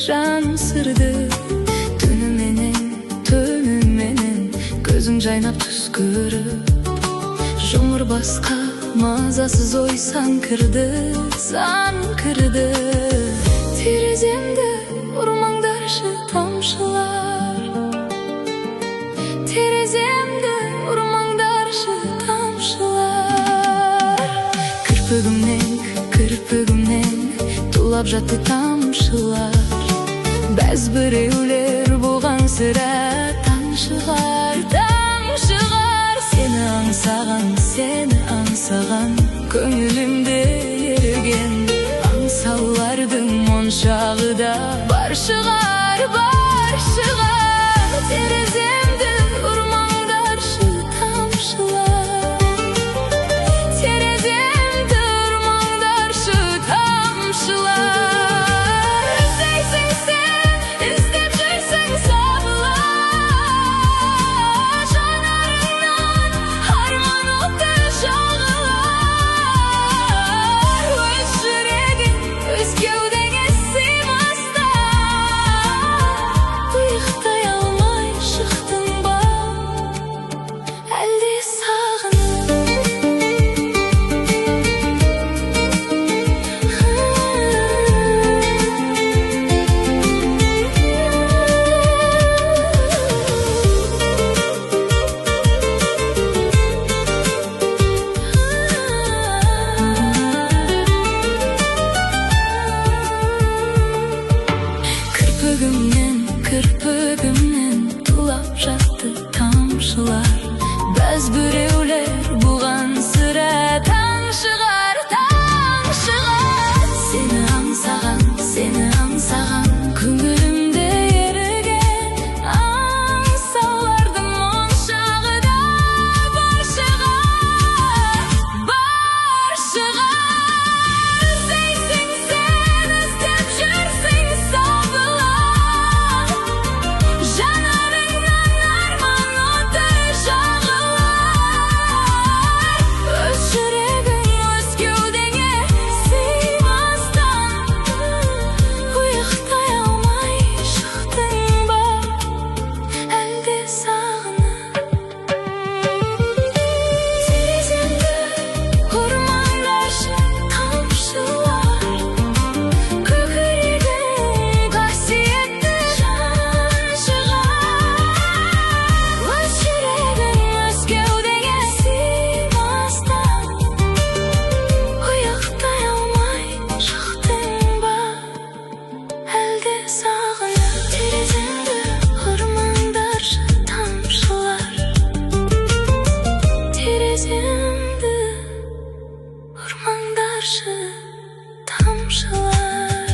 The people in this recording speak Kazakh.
жан сырды. Түнү менен көзүң жайнап түс көрүп, жомур баска мазасыз ой санкырды. Тереземде урмаңдаршы тамшылар, тереземде урмаңдаршы тамшылар. Кірпігімнен тулап жатты тамшылар. Бәз біреулер болған сірә тамшылар. Сені аңсаған көңілімде ерген, аңсаулардың моншағы да бар шығар. Тереземді ұрмаңдаршы тамшылар, тереземді ұрмаңдаршы тамшылар. Іздейсің сен, іздеп жүрсің сабылар, жанарыңнан арман оты жағылар. Өз жүрегің өз кеудеңе сыймаста, ұйықтай алмай шықтың ба, әлде сағынып? Кірпігімнен тулап жатты тамшылар. Бәз біреулер бұған сірә тамшығар. Сені аңсаған көңілімде ерген, аңсаулардың моншағы да бар шығар. Іздейсің сен, іздеп жүрсің сабылар, жанарыңнан арман оты жағылар. Өз жүрегің өз кеудеңе сыймастан, ұйықтай алмай шықтың ба, әлде сағынып? Тереземді ұрмаңдаршы тамшылар, көкірегің қасиетті жан шығар. Өз жүрегің өз кеудеңе сыймастан, ұйықтай алмай шықтың ба, әлде сағынып? Тереземді ұрмаңдаршы тамшылар, тереземді ұрмаңдаршы тамшылар.